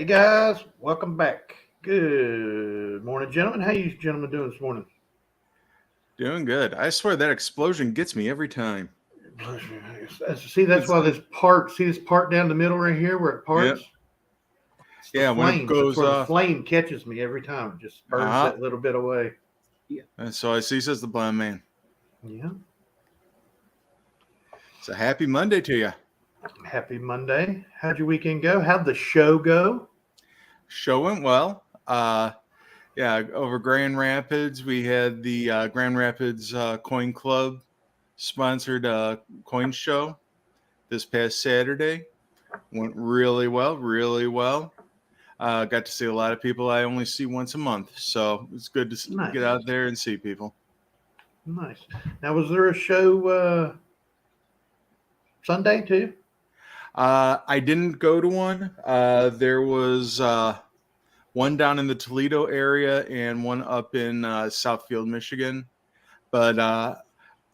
Hey guys, welcome back. Good morning, gentlemen. How you gentlemen doing this morning? Doing good. I swear that explosion gets me every time. See, that's why this part down the middle right here where it parts? Yep. It's the Yeah, when it flames. That's goes where the off. flame catches me every time. It just burns that little bit away. And so I see, says the blind man. Yeah. It's a happy Monday to you. Happy Monday. How'd your weekend go? How'd the show go? Show went well. Over Grand Rapids, we had the Grand Rapids Coin Club sponsored coin show this past Saturday. Went really well, really well. Got to see a lot of people I only see once a month, so it's good to get out there and see people. Nice. Now, was there a show Sunday too? I didn't go to one. There was one down in the Toledo area and one up in Southfield, Michigan. But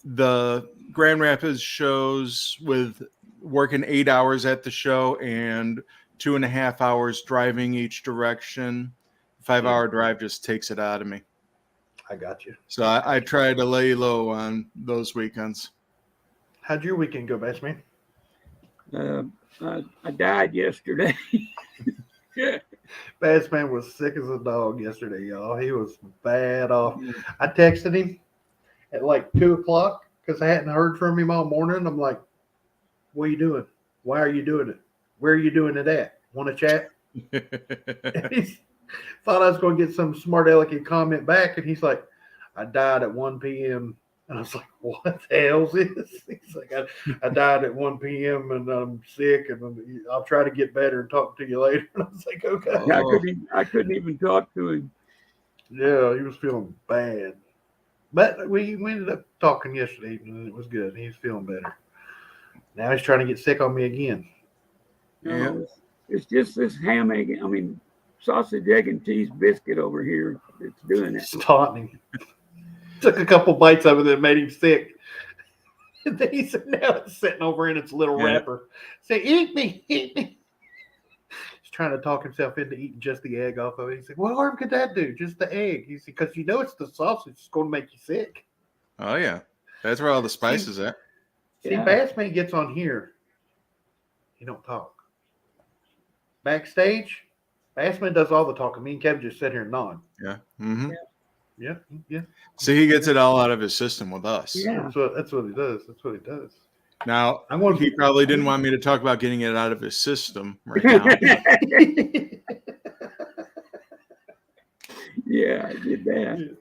the Grand Rapids shows with working 8 hours at the show and 2.5 hours driving each direction. 5-hour drive just takes it out of me. I got you. So I try to lay low on those weekends. How'd your weekend go, Bassman? I died yesterday. Bassman was sick as a dog yesterday, y'all. He was bad off. I texted him at like 2 o'clock because I hadn't heard from him all morning. I'm like, what are you doing? Why are you doing it? Where are you doing it at? Want to chat? He thought I was going to get some smart alecky comment back, and he's like, I died at 1 p.m. And I was like, what the hell's this? He's like, I died at 1 p.m. and I'm sick, and I'll try to get better and talk to you later. And I was like, okay. I couldn't even talk to him. Yeah, he was feeling bad. But we ended up talking yesterday, and it was good. He's feeling better. Now he's trying to get sick on me again. Yeah. It's just this sausage, egg, and cheese biscuit over here that's doing it. It's taunting him. Took a couple bites of it that made him sick. And then he said, now it's sitting over in its little wrapper. Say, eat me, eat me. He's trying to talk himself into eating just the egg off of it. He said, what harm could that do? Just the egg. He said, because it's the sausage. It's going to make you sick. Oh, yeah. That's where all the spice is at. See, Bassman gets on here. He don't talk. Backstage, Bassman does all the talking. Me and Kevin just sit here and nod. Yeah. Mm-hmm. Yeah. See, he gets it all out of his system with us. Yeah, that's what he does. That's what he does. Now, he probably didn't want me to talk about getting it out of his system right now. Yeah, I did that.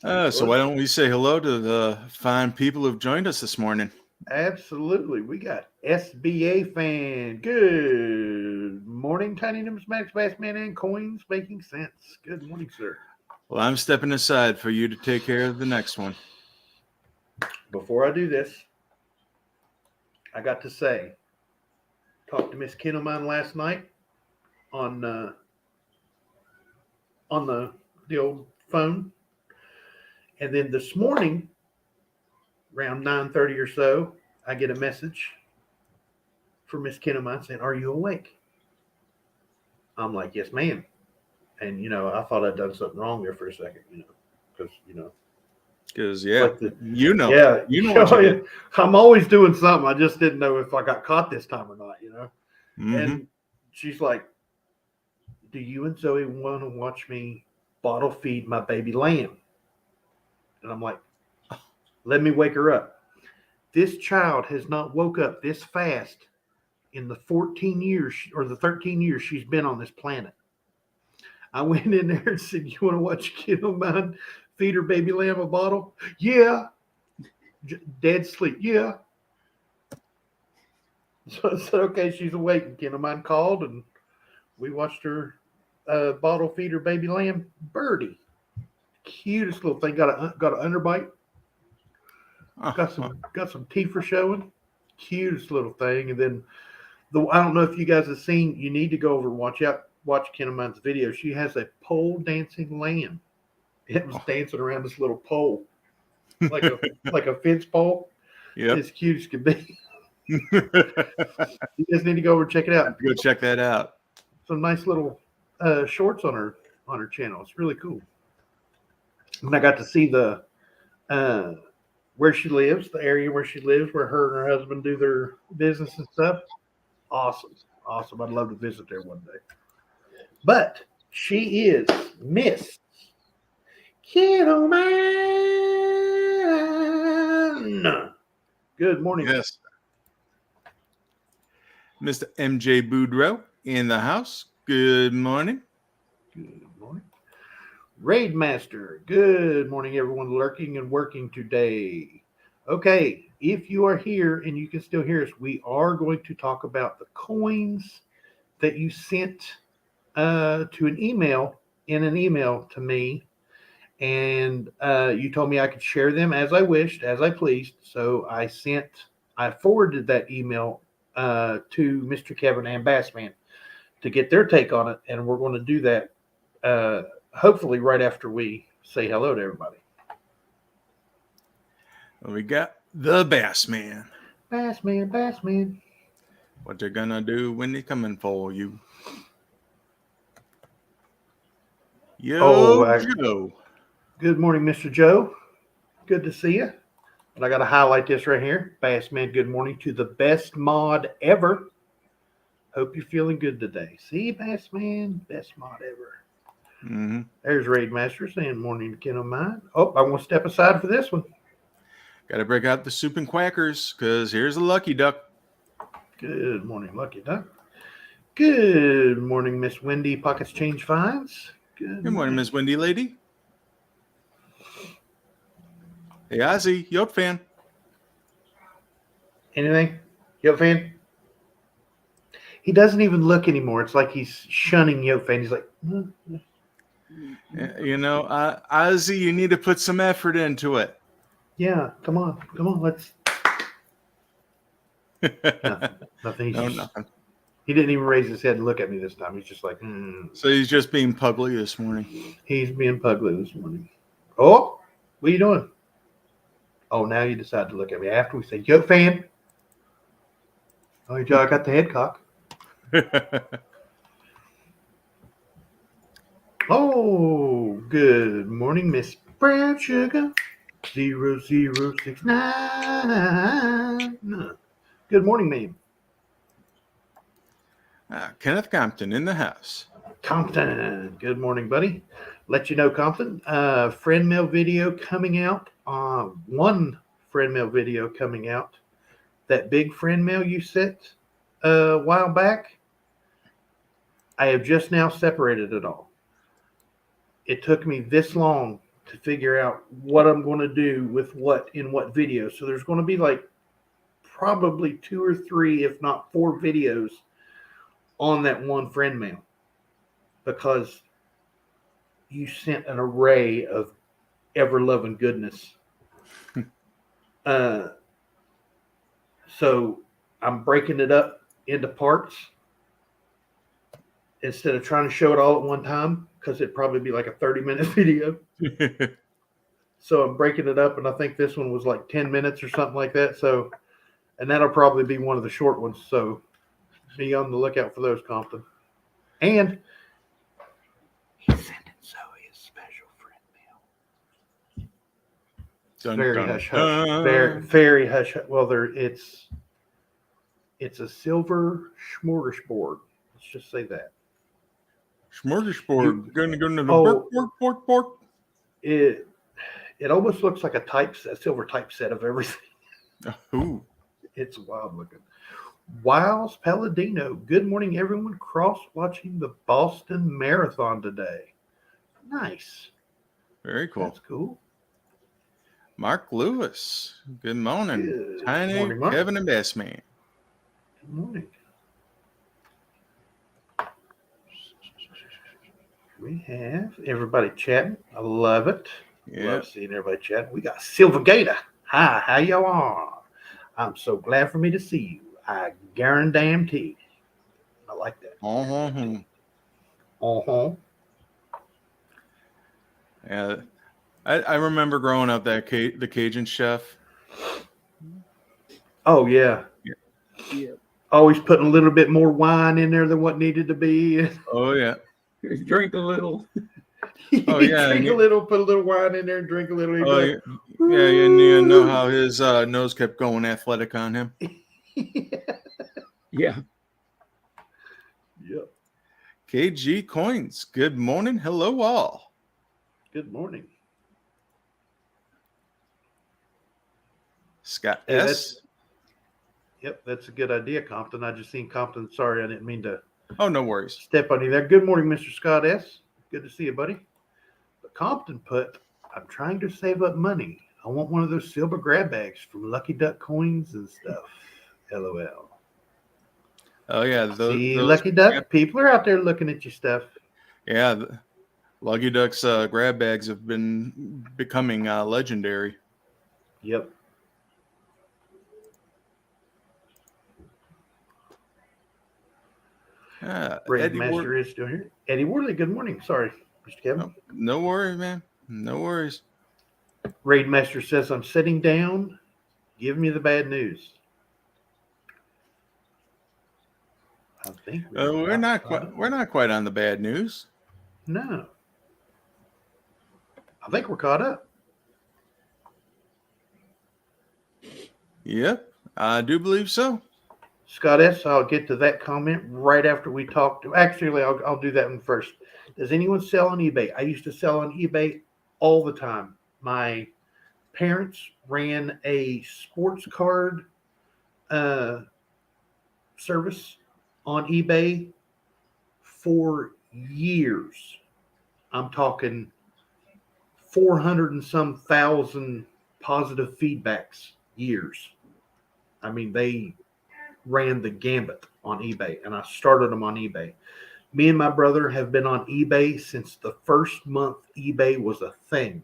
Yeah. So why don't we say hello to the fine people who've joined us this morning? Absolutely. We got SBA fan. Good morning, Tiny Nimbus Max Bassman and Coins Making Sense. Good morning, sir. Well, I'm stepping aside for you to take care of the next one. Before I do this, I got to say, talked to Miss Kindelman last night on the old phone. And then this morning, around 9:30 or so, I get a message from Miss Kindelman saying, are you awake? I'm like, yes, ma'am. And, I thought I'd done something wrong there for a second, because, Because, I'm always doing something. I just didn't know if I got caught this time or not, Mm-hmm. And she's like, do you and Zoe want to watch me bottle feed my baby lamb? And I'm like, let me wake her up. This child has not woke up this fast in the 14 years or the 13 years she's been on this planet. I went in there and said, you want to watch Kindelman feed her baby lamb a bottle? Yeah. Dead sleep. Yeah. So I said, okay, she's awake. And Kindelman called, and we watched her bottle feed her baby lamb, Birdie. Cutest little thing. Got an underbite. Got some teeth for showing. Cutest little thing. And then I don't know if you guys have seen. You need to go over and watch Kindelman's video. She has a pole dancing lamb. It was dancing around this little pole, like a fence pole. Yep. As cute as could be. You guys need to go over and check it out. Go check that out. Some nice little shorts on her channel. It's really cool. And I got to see the where she lives, the area where she lives, where her and her husband do their business and stuff. Awesome. I'd love to visit there one day. But she is Miss Kiddo Man. Good morning. Yes. Mr. MJ Boudreaux in the house. Good morning. Good morning. Raid Master. Good morning, everyone lurking and working today. Okay, if you are here and you can still hear us, we are going to talk about the coins that you sent to an email to me. And you told me I could share them as I wished, as I pleased. So I forwarded that email to Mr. Kevin and Bassman to get their take on it. And we're going to do that hopefully right after we say hello to everybody. Well, we got the Bassman. Bassman. What they're gonna do when they coming for you? Yo, Joe. Good morning, Mr. Joe. Good to see you. And I got to highlight this right here. Bassman, good morning to the best mod ever. Hope you're feeling good today. See, Bassman, best mod ever. Mm-hmm. There's Raid Master saying morning to Kiddo Mine. Oh, I want to step aside for this one. Got to break out the soup and quackers because here's a lucky duck. Good morning, Lucky Duck. Good morning, Miss Wendy Pockets Change Finds. Good morning, Miss Wendy Lady. Hey, Ozzy, Yoke fan. Anything? Yoke fan? He doesn't even look anymore. It's like he's shunning Yoke fan. He's like, You know, Ozzy, you need to put some effort into it. Yeah, come on, let's. Nothing. Nothing. He didn't even raise his head and look at me this time. He's just like, So he's just being pugly this morning. He's being pugly this morning. Oh, what are you doing? Oh, now you decide to look at me after we say, Yo, fan. Oh, I got the head cock. Oh, good morning, Miss Brown Sugar. 0069. Good morning, ma'am. Kenneth Compton in the house. Compton. Good morning, buddy. Let you know, Compton. Friend mail video coming out. One friend mail video coming out. That big friend mail you sent a while back. I have just now separated it all. It took me this long to figure out what I'm going to do with what in what video. So there's going to be like probably 2 or 3, if not 4 videos on that one friend mail because you sent an array of ever-loving goodness. So I'm breaking it up into parts instead of trying to show it all at one time because it'd probably be like a 30-minute video. So I'm breaking it up, and I think this one was like 10 minutes or something like that. So, and that'll probably be one of the short ones. So be on the lookout for those, Compton. And he's sending Zoe a special friend mail. Dun, Very dun, hush hush. dun. Very hush hush. Well, it's a silver smorgasbord. Let's just say that. Smorgasbord. Gonna go into the pork. It almost looks like a silver typeset of everything. Ooh. It's wild looking. Wiles Palladino. Good morning, everyone. Cross watching the Boston Marathon today. Nice. Very cool. That's cool. Mark Lewis. Good morning. Good Tiny, morning, Mark. Kevin, and Bassman. Good morning. We have everybody chatting. I love it. Yeah. Love seeing everybody chatting. We got Silver Gator. Hi, how y'all are? I'm so glad for me to see you. I guarantee. I like that. Yeah. I remember growing up the Cajun Chef. Oh yeah. Yeah. Always putting a little bit more wine in there than what needed to be. Oh yeah. Just drink a little. Oh, yeah, Drink and a little, put a little wine in there, and drink a little. He'd be Oh like, yeah, and you know how his nose kept going athletic on him. Yeah. Yep. KG Coins. Good morning. Hello all. Good morning. Scott Yeah, S. Yep, that's a good idea, Compton. I just seen Compton. Sorry, I didn't mean to Oh, no worries. step on you there. Good morning, Mr. Scott S. Good to see you, buddy. But Compton put, I'm trying to save up money. I want one of those silver grab bags from Lucky Duck Coins and stuff. LOL. Oh yeah, See, those Lucky Duck, people are out there looking at your stuff. yeah, Lucky Duck's grab bags have been becoming legendary. Yep. Brave Eddie Master is still here. Eddie Worley, good morning. Sorry, Mr. Kevin. Oh, no worries, man. No worries. Raid Master says, I'm sitting down. Give me the bad news. I think We're not quite on the bad news. No. I think we're caught up. Yep, I do believe so. Scott S., I'll get to that comment right after we talk. Actually, I'll do that one first. Does anyone sell on eBay? I used to sell on eBay all the time. My parents ran a sports card service on eBay for years. I'm talking 400 and some thousand positive feedbacks years. I mean, they ran the gambit on eBay, and I started them on eBay. Me and my brother have been on eBay since the first month eBay was a thing.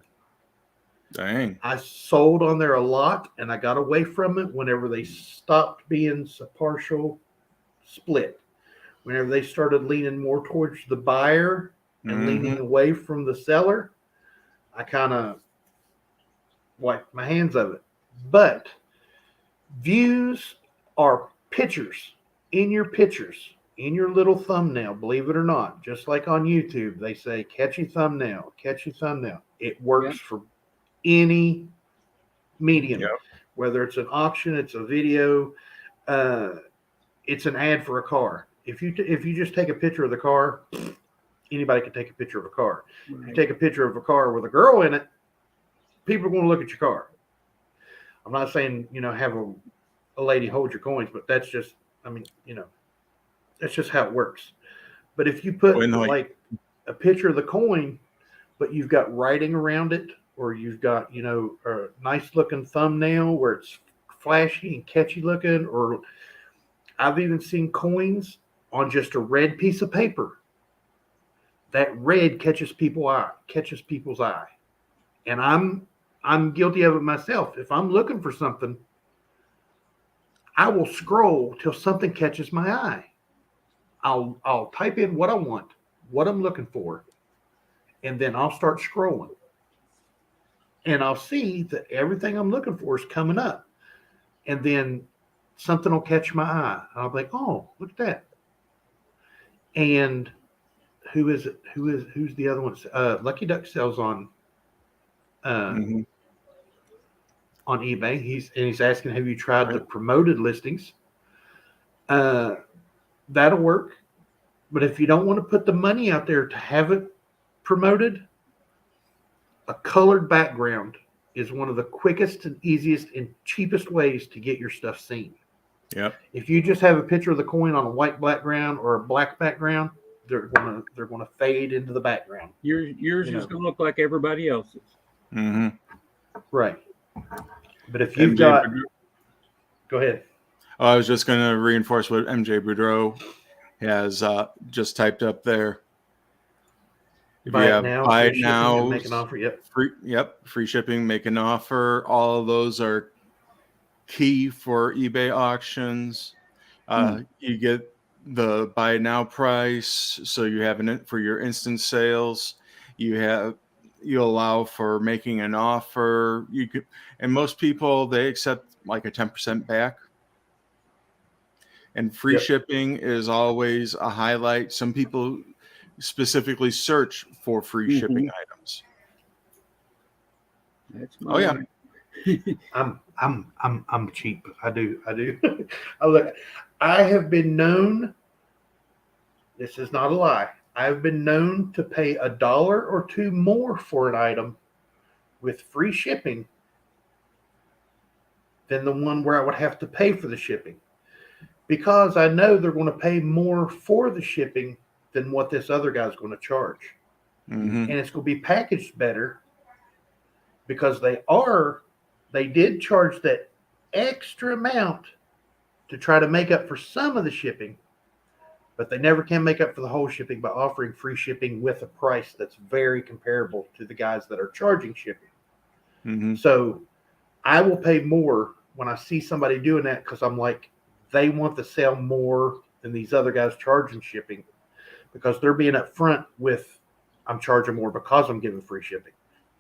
Dang. I sold on there a lot, and I got away from it whenever they stopped being a partial split. Whenever they started leaning more towards the buyer and leaning away from the seller, I kind of wiped my hands of it. But views are pictures, in your little thumbnail, believe it or not. Just like on YouTube, they say, catchy thumbnail. It works for any medium, whether it's an auction, it's a video, it's an ad for a car. If you just take a picture of the car, anybody can take a picture of a car. Right. If you take a picture of a car with a girl in it, people are going to look at your car. I'm not saying, have a lady hold your coins, but that's just, that's just how it works. But if you put like a picture of the coin, but you've got writing around it, or you've got, a nice looking thumbnail where it's flashy and catchy looking, or I've even seen coins on just a red piece of paper. That red catches people's eye. And I'm guilty of it myself. If I'm looking for something, I will scroll till something catches my eye. I'll type in what I want, what I'm looking for, and then I'll start scrolling. And I'll see that everything I'm looking for is coming up. And then something will catch my eye. And I'll be like, oh, look at that. And who is it? Who's the other one? Lucky Duck sells on eBay. He's asking, have you tried the promoted listings? That'll work. But if you don't want to put the money out there to have it promoted, a colored background is one of the quickest and easiest and cheapest ways to get your stuff seen. Yep. If you just have a picture of the coin on a white background or a black background, they're gonna fade into the background. Yours is gonna look like everybody else's. Right. But if you've got, go ahead. Oh, I was just going to reinforce what MJ Boudreau has just typed up there. If buy you it have now, buy it free now, shipping, and make an offer. Yep. Free shipping, make an offer. All of those are key for eBay auctions. You get the buy now price, so you have it for your instant sales. You allow for making an offer. And most people, they accept like a 10% back. And free Yep. shipping is always a highlight. Some people specifically search for free shipping items. That's Oh, yeah. I'm cheap. I do. I have been known. This is not a lie. I've been known to pay $1 or $2 more for an item with free shipping than the one where I would have to pay for the shipping, because I know they're going to pay more for the shipping than what this other guy's going to charge. Mm-hmm. And it's going to be packaged better because they did charge that extra amount to try to make up for some of the shipping, but they never can make up for the whole shipping by offering free shipping with a price that's very comparable to the guys that are charging shipping. Mm-hmm. So I will pay more when I see somebody doing that, because I'm like, they want to sell more than these other guys charging shipping, because they're being upfront with, I'm charging more because I'm giving free shipping.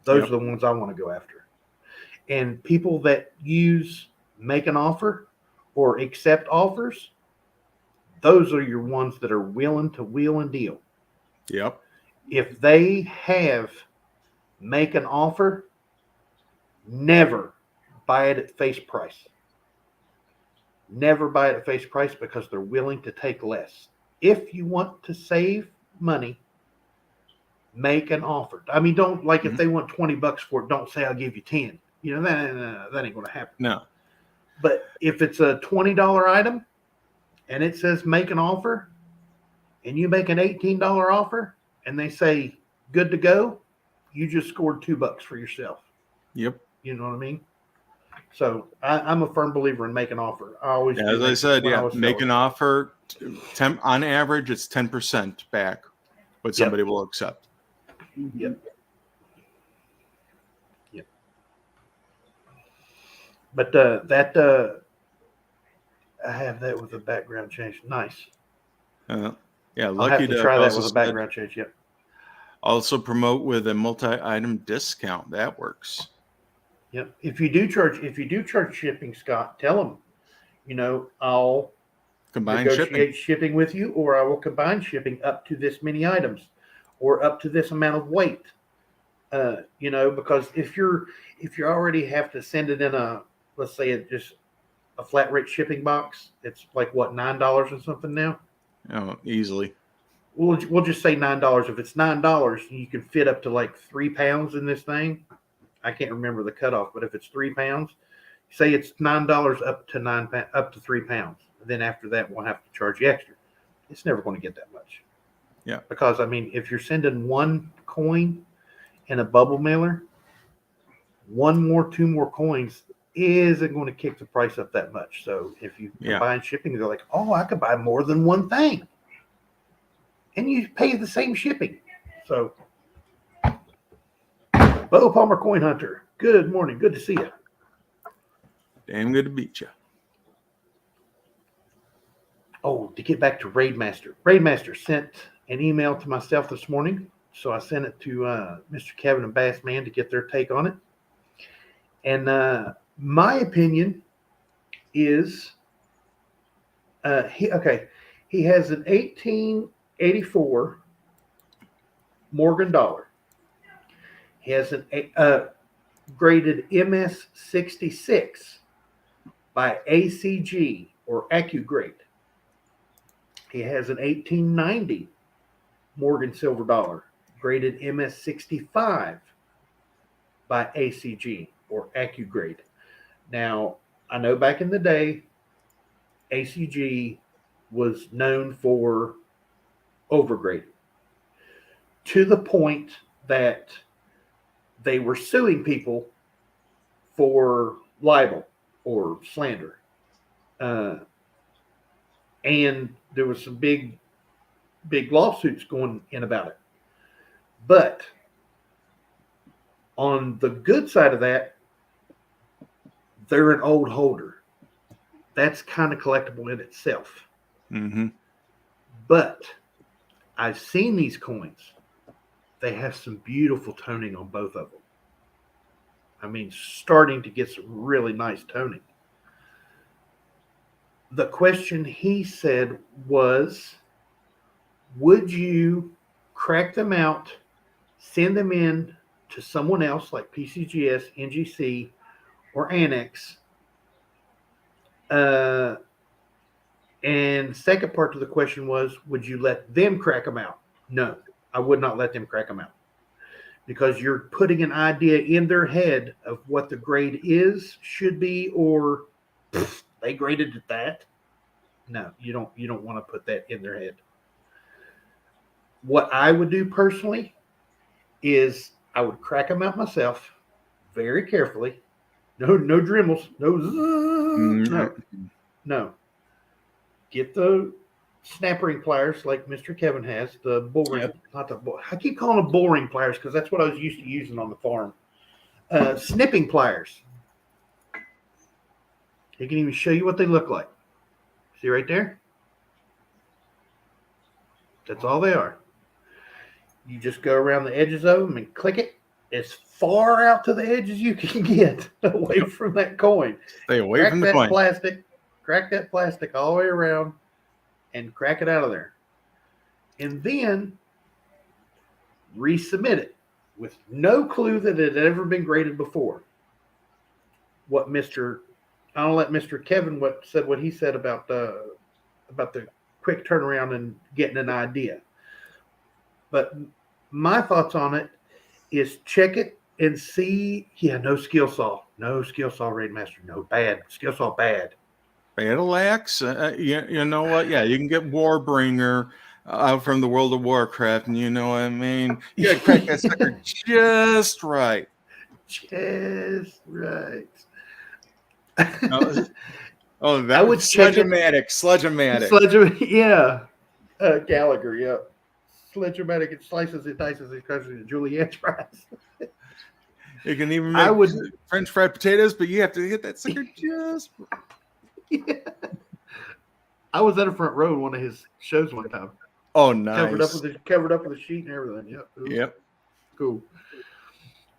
Those are the ones I want to go after. And people that use make an offer or accept offers, those are your ones that are willing to wheel and deal. Yep. If they have make an offer, never buy it at face price. Never buy it at face price, because they're willing to take less. If you want to save money, make an offer. I mean, don't, like, if they want $20 for it, don't say I'll give you 10. You know, that ain't going to happen. No. But if it's a $20 item and it says make an offer, and you make an $18 offer and they say good to go, you just scored $2 for yourself. Yep. You know what I mean? So I'm a firm believer in make an offer. I always, as I said, make an selling. offer. On average, it's 10% back what somebody will accept. Yep. But I have that with a background change. Nice. Yeah, I'll lucky have to Duck try that also with a background change. Yep. Also promote with a multi-item discount. That works. Yep. If you do charge shipping, Scott, tell them, I'll Combine negotiate shipping with you, or I will combine shipping up to this many items, or up to this amount of weight. Because if you already have to send it in let's say just a flat rate shipping box, it's like what, $9 or something now? Oh, easily. We'll just say $9. If it's $9, you can fit up to like 3 pounds in this thing. I can't remember the cutoff, but if it's 3 pounds, say it's $9 up to 3 pounds. Then after that, we'll have to charge you extra. It's never going to get that much. Yeah. Because I mean, if you're sending one coin in a bubble mailer, 2 more coins isn't going to kick the price up that much. So if you combine shipping, they're like, oh, I could buy more than one thing, and you pay the same shipping. So, Bo Palmer Coin Hunter, good morning. Good to see you. Damn good to meet you. Oh, to get back to Raidmaster. Raidmaster sent an email to myself this morning, so I sent it to Mr. Kevin and Bassman to get their take on it. And my opinion is, he has an 1884 Morgan dollar. He has a graded MS 66 by ACG or AccuGrade. He has an 1890 Morgan silver dollar, graded MS 65 by ACG or AccuGrade. Now, I know back in the day, ACG was known for overgrading, to the point that they were suing people for libel or slander. And there was some big lawsuits going in about it. But on the good side of that, they're an old holder. That's kind of collectible in itself. Mm-hmm. But I've seen these coins. They have some beautiful toning on both of them. I mean, starting to get some really nice toning. the question he said was, would you crack them out, send them in to someone else like PCGS, NGC, or Annex? And second part of the question was, would you let them crack them out? No, I would not let them crack them out, because you're putting an idea in their head of what the grade should be, or they graded at that. No, you don't want to put that in their head. What I would do personally is I would crack them out myself very carefully. No Dremels, no. Get the snap ring pliers like Mr. Kevin has, the bull ring, I keep calling them bull ring pliers because that's what I was used to using on the farm. Snipping pliers. He can even show you what they look like. See right there? That's all they are. You just go around the edges of them and click it as far out to the edge as you can get away from that coin. Stay away from the coin. Crack that plastic all the way around and crack it out of there. And then resubmit it with no clue that it had ever been graded before. I'll let Mr. Kevin what he said about the quick turnaround and getting an idea. But my thoughts on it is check it and see. Yeah, no skill saw raid master, no bad skill saw, bad. Battle axe, you know what? Yeah, you can get Warbringer out from the World of Warcraft, and you know what I mean. You gotta crack that sucker just right. Just right. That was Sludge-o-matic. Yeah. Gallagher, yeah. Sludge-o-matic, it slices, it dices, it crushes it. Julienne fries. You can even make French fried potatoes, but you have to get that sucker just. Yeah. I was at a front row in one of his shows one time. Oh, nice. Covered up with a sheet and everything. Yep. Cool.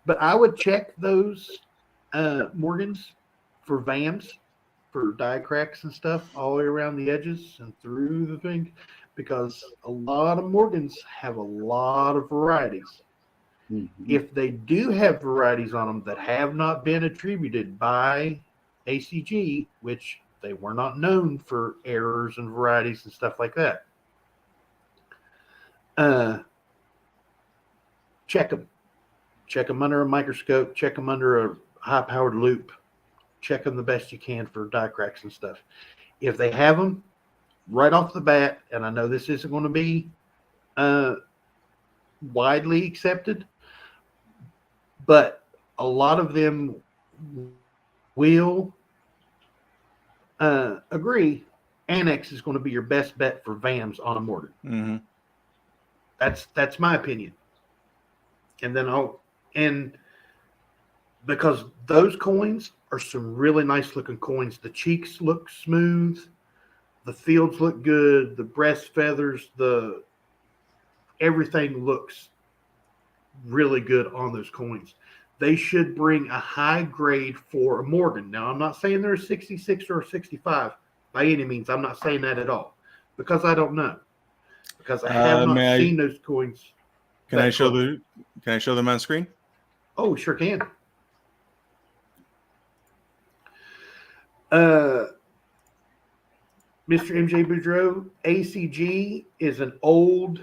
But I would check those Morgans for VAMs, for die cracks and stuff all the way around the edges and through the thing, because a lot of Morgans have a lot of varieties. Mm-hmm. If they do have varieties on them that have not been attributed by ACG, which they were not known for errors and varieties and stuff like that, check them. Check them under a microscope. Check them under a high-powered loop. Check them the best you can for die cracks and stuff. If they have them right off the bat, and I know this isn't going to be widely accepted, but a lot of them will agree Annex is going to be your best bet for VAMs on a Morgan. Mm-hmm. That's my opinion. And then because those coins are some really nice looking coins. The cheeks look smooth, the fields look good, the breast feathers, everything looks really good on those coins. They should bring a high grade for a Morgan. Now, I'm not saying they're a 66 or a 65 by any means. I'm not saying that at all, because I don't know. Because I have not seen those coins. Can I show them on screen? Oh, sure can. Mr. MJ Boudreau, ACG is an old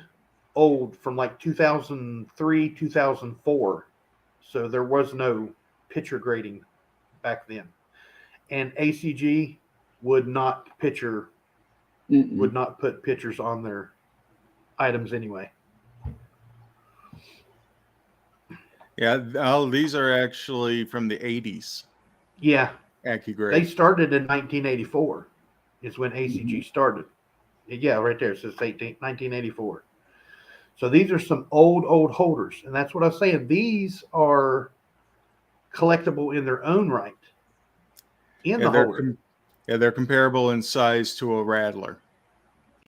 from like 2003, 2004. So there was no picture grading back then. And ACG would not put pictures on their items anyway. Yeah, these are actually from the 80s. Yeah. AccuGrade. They started in 1984 is when ACG started. Yeah, right there. It says 1984. So these are some old holders. And that's what I was saying. These are collectible in their own right. Holder. They're comparable in size to a Rattler.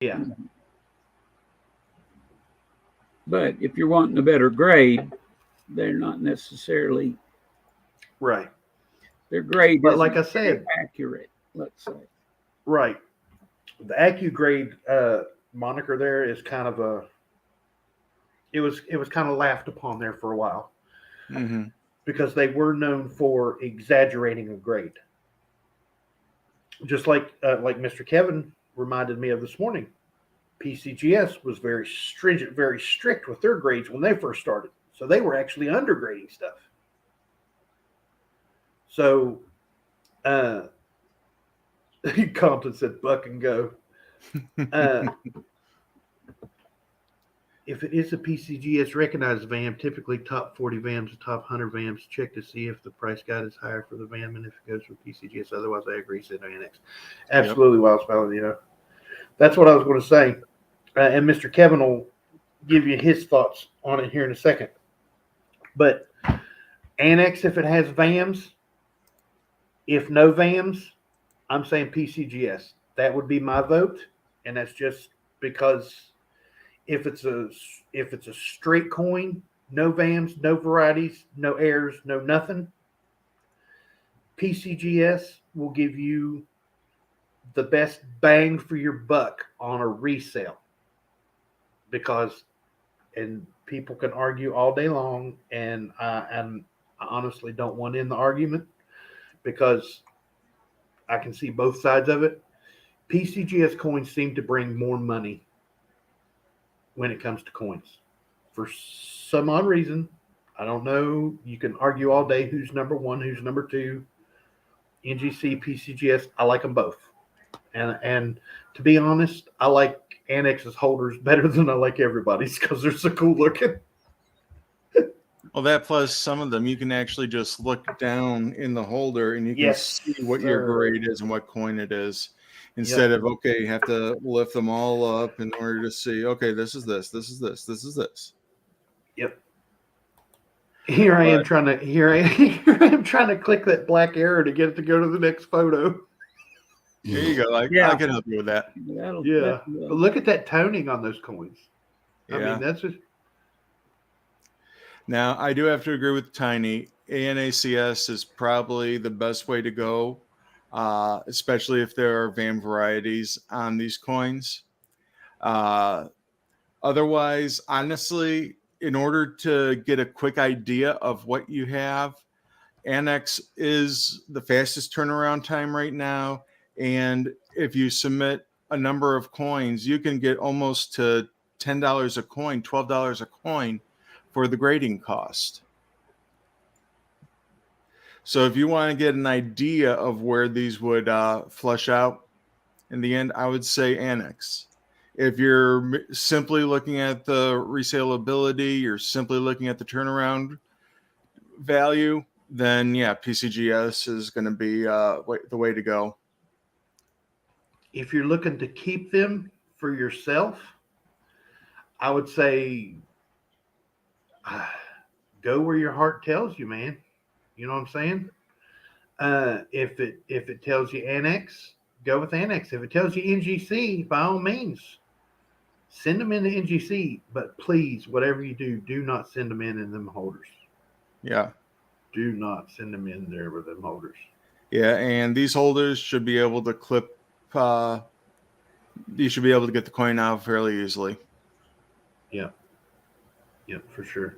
Yeah. But if you're wanting a better grade, they're not necessarily right. Their grade, but like I said, accurate. Let's say. Right. The AccuGrade moniker there is kind of a. It was kind of laughed upon there for a while because they were known for exaggerating a grade. Just like Mr. Kevin reminded me of this morning, PCGS was very stringent, very strict with their grades when they first started. So they were actually undergrading stuff. So Compton said, "Buck and go." If it is a PCGS recognized VAM, typically top 40 VAMs, top 100 VAMs, check to see if the price guide is higher for the VAM and if it goes for PCGS. Otherwise, I agree, said Annex. Absolutely, Wild Spelling, That's what I was going to say. And Mr. Kevin will give you his thoughts on it here in a second. But Annex, if it has VAMs, if no VAMs, I'm saying PCGS. That would be my vote, and that's just because if it's a straight coin, no VAMs, no varieties, no airs, no nothing, PCGS will give you the best bang for your buck on a resale. Because, and people can argue all day long, and I honestly don't want to end the argument because I can see both sides of it. PCGS coins seem to bring more money when it comes to coins. For some odd reason, I don't know. You can argue all day who's number one, who's number two. NGC, PCGS, I like them both. And to be honest, I like Annex's holders better than I like everybody's because they're so cool looking. Well, that plus some of them you can actually just look down in the holder and you can see what your grade is and what coin it is. Instead of, okay, you have to lift them all up in order to see, okay, this is this, this is this, this is this. Yep. Here I am trying to click that black arrow to get it to go to the next photo. There you go. I can help you with that. But look at that toning on those coins. I mean, that's just. Now, I do have to agree with Tiny. ANACS is probably the best way to go, especially if there are VAM varieties on these coins. Otherwise, honestly, in order to get a quick idea of what you have, Annex is the fastest turnaround time right now. And if you submit a number of coins, you can get almost to $10 a coin, $12 a coin for the grading cost. So if you want to get an idea of where these would flush out in the end, I would say Annex. If you're simply looking at the resaleability, you're simply looking at the turnaround value, then PCGS is going to be the way to go. If you're looking to keep them for yourself, I would say go where your heart tells you, man. You know what I'm saying? If it tells you Annex, go with Annex. If it tells you NGC, by all means, send them into NGC. But please, whatever you do, do not send them in them holders. Yeah. Do not send them in there with them holders. Yeah, and these holders should be able to clip. You should be able to get the coin out fairly easily. Yeah. Yeah, for sure.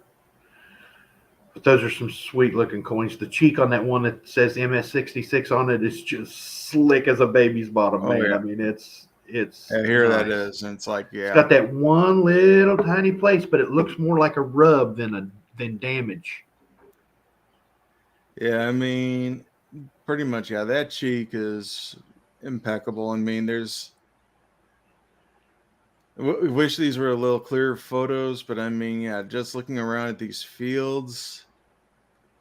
But those are some sweet looking coins. The cheek on that one that says MS66 on it is just slick as a baby's bottom, man. Yeah. I mean, it's here nice. That is, and it's like, it's got that one little tiny place, but it looks more like a rub than damage. Yeah, I mean, pretty much, that cheek is impeccable. I mean, we wish these were a little clearer photos, but I mean, just looking around at these fields,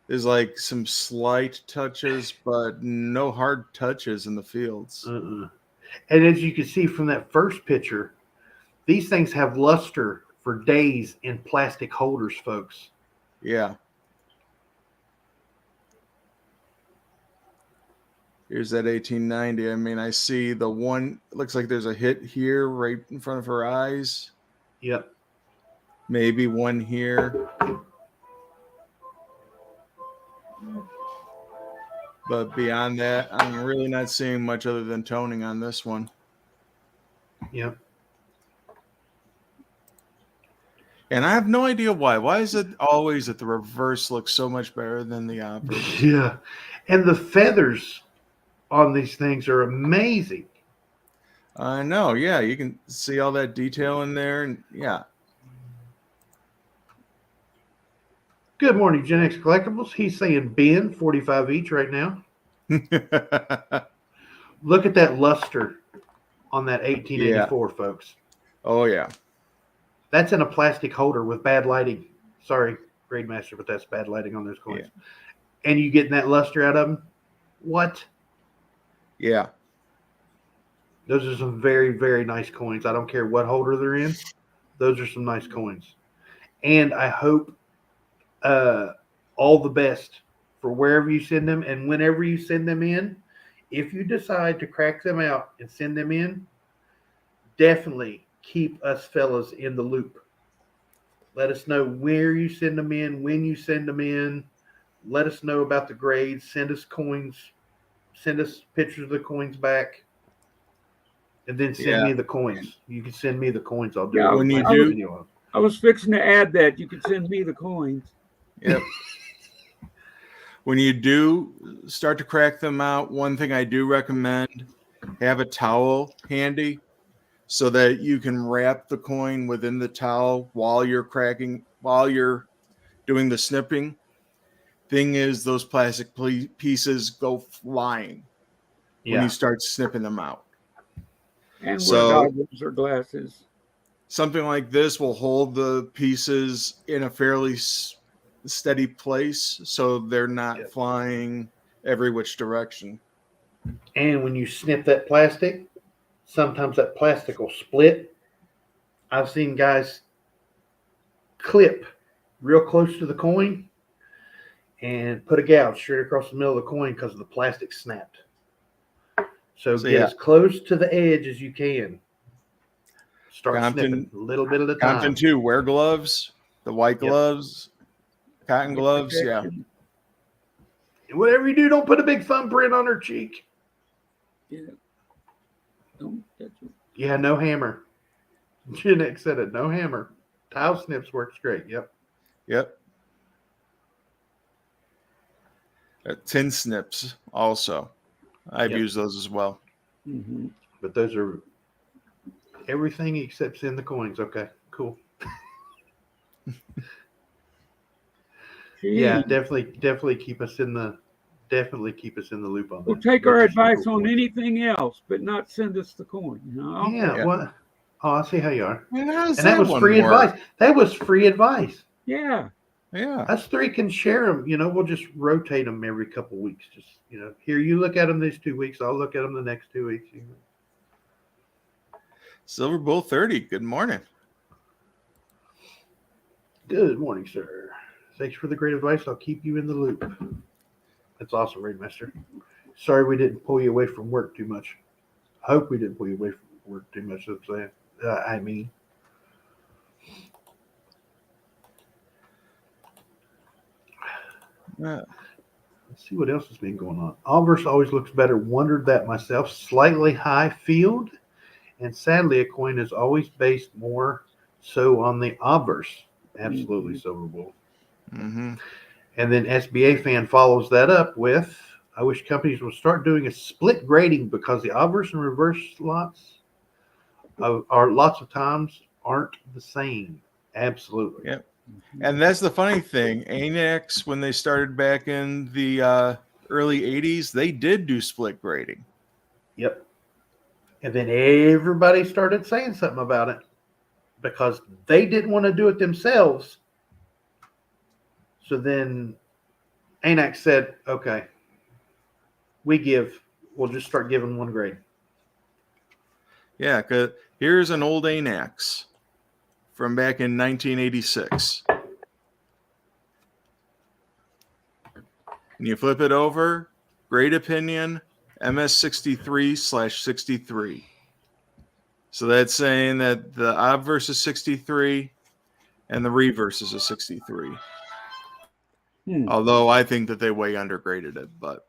there's like some slight touches, but no hard touches in the fields. And as you can see from that first picture, these things have luster for days in plastic holders, folks. Yeah. Here's that 1890. I mean, I see the one, it looks like there's a hit here right in front of her eyes. Yep. Maybe one here. But beyond that, I'm really not seeing much other than toning on this one. Yep. And I have no idea why. Why is it always that the reverse looks so much better than the obverse? Yeah. And the feathers on these things are amazing. I know. Yeah, you can see all that detail in there, and yeah. Good morning, Gen X Collectibles. He's saying Ben, 45 each right now. Look at that luster on that 1884, folks. Oh yeah. That's in a plastic holder with bad lighting. Sorry, Grademaster, but that's bad lighting on those coins. Yeah. And you getting that luster out of them? What? Yeah. Those are some very, very nice coins. I don't care what holder they're in. Those are some nice coins. And I hope all the best for wherever you send them. And whenever you send them in, if you decide to crack them out and send them in, definitely keep us fellas in the loop. Let us know where you send them in, when you send them in. Let us know about the grades. Send us coins. Send us pictures of the coins back. And then send me the coins. You can send me the coins. I'll do Yeah, it. when you my do- video. I was fixing to add that. You could send me the coins. Yep. When you do start to crack them out, one thing I do recommend, have a towel handy so that you can wrap the coin within the towel while you're doing the snipping. Thing is, those plastic pieces go flying when you start snipping them out. And So- wear goggles or glasses. Something like this will hold the pieces in a fairly steady place so they're not flying every which direction. And when you snip that plastic, sometimes that plastic will split. I've seen guys clip real close to the coin and put a gouge straight across the middle of the coin because the plastic snapped. So get as close to the edge as you can. Start snipping a little bit at a time. Compton too. Wear gloves, the white gloves, cotton gloves. Yeah. And whatever you do, don't put a big thumbprint on her cheek. Yeah. Don't touch it. Yeah, no hammer. Gen X said it. No hammer. Tile snips works great. Yep. Tin snips also. I've used those as well. Mm-hmm. But those are everything except send the coins. Okay, cool. Yeah, definitely keep us in the loop on that. We'll take our advice on anything else, but not send us the coin. No? Yeah. What? Oh, I see how you are. And that was free advice. That was free advice. Yeah. Us three can share them. We'll just rotate them every couple of weeks. Just here you look at them these 2 weeks. I'll look at them the next 2 weeks. Silver Bull 30. Good morning. Good morning, sir. Thanks for the great advice. I'll keep you in the loop. That's awesome, Raidmaster. Sorry we didn't pull you away from work too much. I hope we didn't pull you away from work too much. I'm saying. Let's see what else has been going on. Obverse always looks better. Wondered that myself. Slightly high field. And sadly, a coin is always based more so on the obverse. Absolutely, Silver Bull. Mm-hmm. And then SBA fan follows that up with, I wish companies would start doing a split grading because the obverse and reverse lots are lots of times aren't the same. Absolutely. Yep. And that's the funny thing. ANAX, when they started back in the early 80s, they did do split grading. Yep. And then everybody started saying something about it because they didn't want to do it themselves. So then ANAX said, okay, we'll just start giving one grade. Yeah, because here's an old ANAX from back in 1986. And you flip it over, grade opinion, MS63/63. So that's saying that the obverse is 63 and the reverse is a 63. Although I think that they way undergraded it, but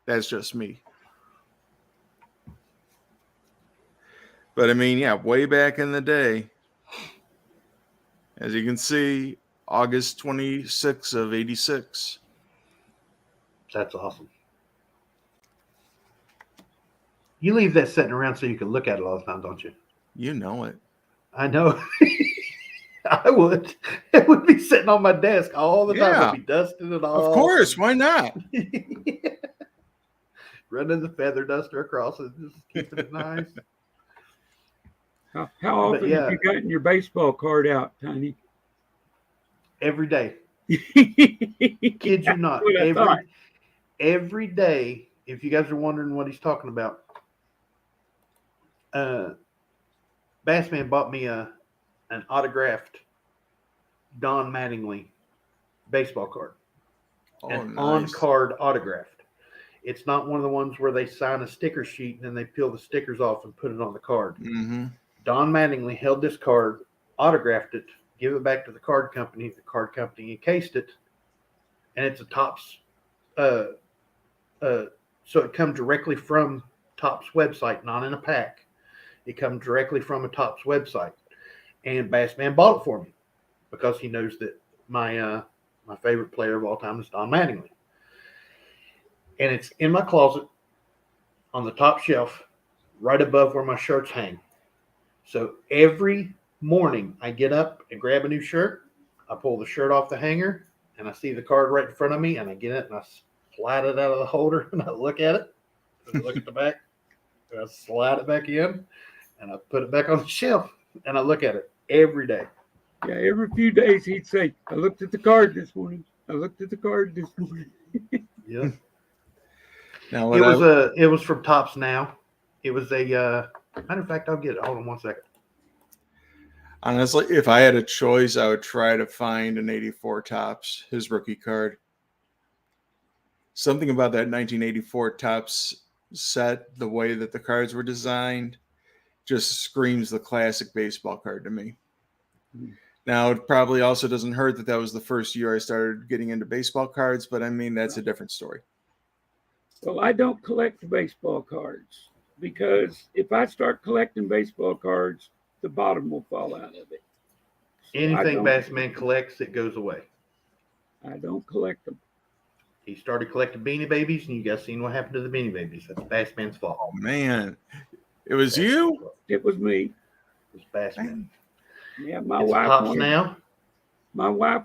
that's just me. But I mean, yeah, way back in the day, as you can see, August 26th of 86. That's awesome. You leave that sitting around so you can look at it all the time, don't you? You know it. I know. I would. It would be sitting on my desk all the time. Yeah. I'd be dusting it all. Of course, why not? Running the feather duster across it, just keeping it nice. How often yeah. have you gotten your baseball card out, Tiny? Every day. Kid you not. Every day, if you guys are wondering what he's talking about, Bassman bought me an autographed Don Mattingly baseball card. Nice. On-card autographed. It's not one of the ones where they sign a sticker sheet and then they peel the stickers off and put it on the card. Mm-hmm. Don Mattingly held this card, autographed it, give it back to the card company. The card company encased it, and it's a Topps. So it comes directly from Topps website, not in a pack. It comes directly from a Topps website. And Bassman bought it for me because he knows that my favorite player of all time is Don Mattingly. And it's in my closet on the top shelf, right above where my shirts hang. So every morning I get up and grab a new shirt. I pull the shirt off the hanger and I see the card right in front of me and I get it and I slide it out of the holder and I look at it. And I look at the back and I slide it back in and I put it back on the shelf and I look at it every day. Yeah, every few days he'd say, I looked at the card this morning. I looked at the card this morning. Yeah. Now, it was from Topps Now. It was a matter of fact, I'll get it. Hold on one second. Honestly, if I had a choice, I would try to find an 84 Topps, his rookie card. Something about that 1984 Topps set, the way that the cards were designed, just screams the classic baseball card to me. Mm-hmm. Now, it probably also doesn't hurt that was the first year I started getting into baseball cards, but I mean, that's a different story. Well, I don't collect baseball cards because if I start collecting baseball cards, the bottom will fall out of it. So anything Bassman collects, it goes away. I don't collect them. He started collecting Beanie Babies, and you guys seen what happened to the Beanie Babies. That's Bassman's fault. Oh, man. It was you? It was me. It was Bassman. Yeah, my wife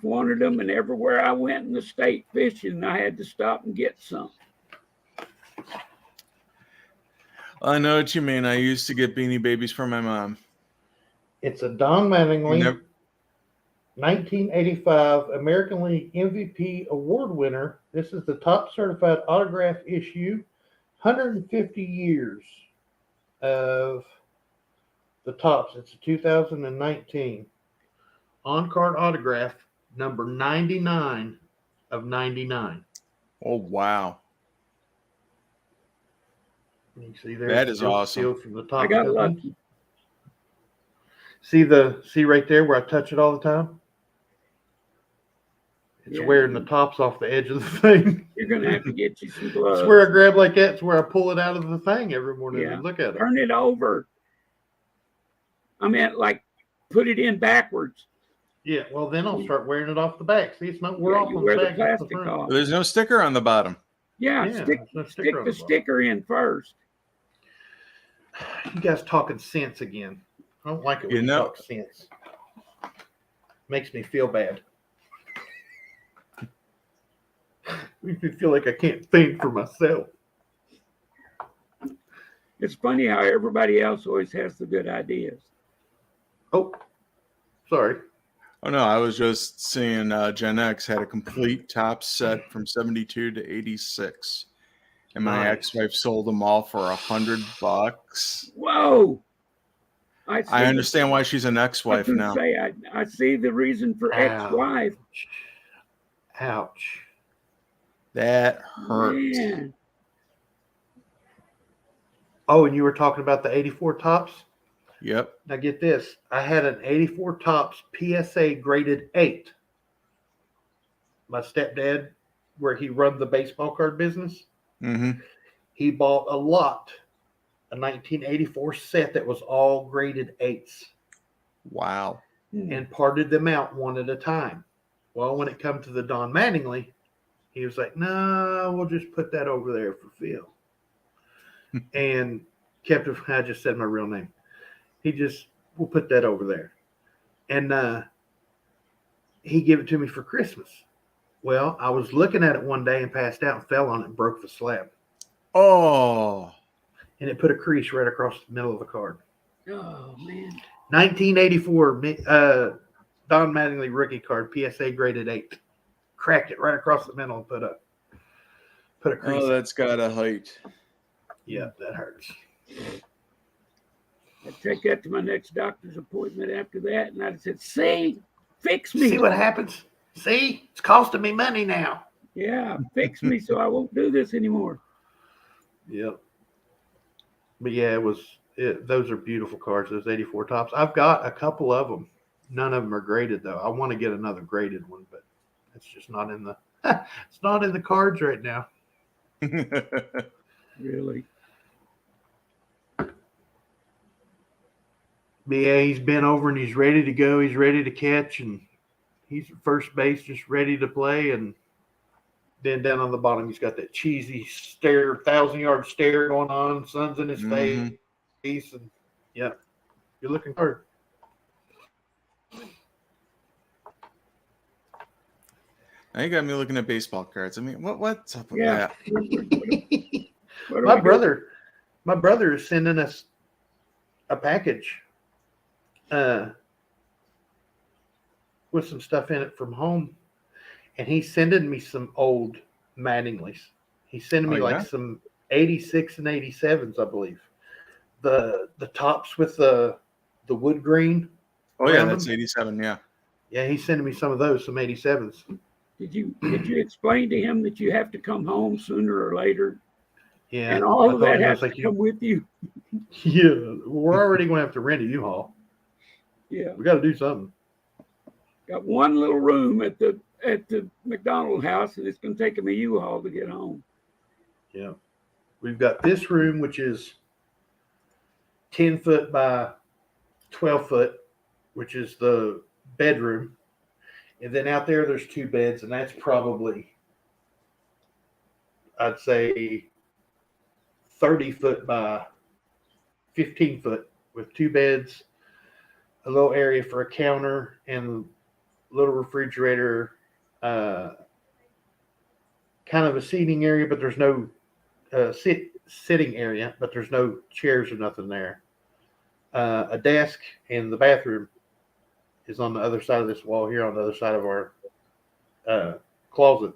wanted them, and everywhere I went in the state fishing, I had to stop and get some. I know what you mean. I used to get Beanie Babies for my mom. It's a Don Mattingly 1985 American League MVP award winner. This is the top certified autograph issue. 150 years of the Topps. It's a 2019 on-card autograph, number 99 of 99. Oh, wow. You see there? That is awesome. From the top. I got lucky. See right there where I touch it all the time? It's wearing the tops off the edge of the thing. You're going to have to get you some gloves. It's where I grab like that. It's where I pull it out of the thing every morning and look at it. Turn it over. I mean, like, put it in backwards. Yeah, well, then I'll start wearing it off the back. See, it's not off on the back. plastic off. There's no sticker on the bottom. Yeah, stick the sticker in first. You guys talking sense again. I don't like it when you talk sense. Makes me feel bad. Makes me feel like I can't think for myself. It's funny how everybody else always has the good ideas. Oh, sorry. Oh, no, I was just seeing Gen X had a complete top set from 72 to 86. And my ex-wife sold them all for $100. Whoa! I understand why she's an ex-wife now. I see the reason for ex-wife. Ouch. That hurts. Man. Oh, and you were talking about the 84 Topps? Yep. Now get this. I had an 84 Topps PSA graded 8. My stepdad, where he run the baseball card business, mm-hmm. he bought a lot a 1984 set that was all graded 8s Wow. and parted them out one at a time. Well, when it come to the Don Mattingly, he was like, "No, we'll just put that over there for Phil," and kept it. I just said my real name. We'll put that over there, and he gave it to me for Christmas. Well, I was looking at it one day and passed out and fell on it and broke the slab. Oh. And it put a crease right across the middle of the card. Oh, man. 1984 Don Mattingly rookie card, PSA graded 8. Cracked it right across the middle and put a crease. Oh, that's got a height. Yeah, that hurts. I'd take that to my next doctor's appointment after that, and I'd said, "See, fix me. See what happens? See? It's costing me money now." Yeah, fix me so I won't do this anymore." Yep. But yeah, those are beautiful cards, those 84 tops. I've got a couple of them. None of them are graded though. I want to get another graded one, but it's just not in the it's not in the cards right now. Really? But yeah, he's been over and he's ready to go. He's ready to catch, and he's at first base just ready to play. And then down on the bottom, he's got that cheesy stare, 1,000-yard stare going on. Sun's in his face, and yeah, you're looking hard. Now you got me looking at baseball cards. I mean, what's up with Yeah. that? What do My brother is sending us a package with some stuff in it from home, and he's sending me some old Mattinglys. He's sending me some 86 and 87s, I believe. The tops with the wood green. Oh yeah, that's 87. Yeah. Yeah, he's sending me some of those, some 87s. Did you explain to him that you have to come home sooner or later? Yeah, and all of that has like to come with you. Yeah, we're already going to have to rent a U-Haul. Yeah, We got to do something. got one little room at the McDonald house, and it's going to take him a U-Haul to get home. Yeah, we've got this room, which is 10 foot by 12 foot, which is the bedroom. And then out there's 2 beds, and that's probably, I'd say, 30 foot by 15 foot with 2 beds, a little area for a counter, and a little refrigerator, kind of a seating area, but there's no sitting area, but there's no chairs or nothing there. A desk, and the bathroom is on the other side of this wall here, on the other side of our closet.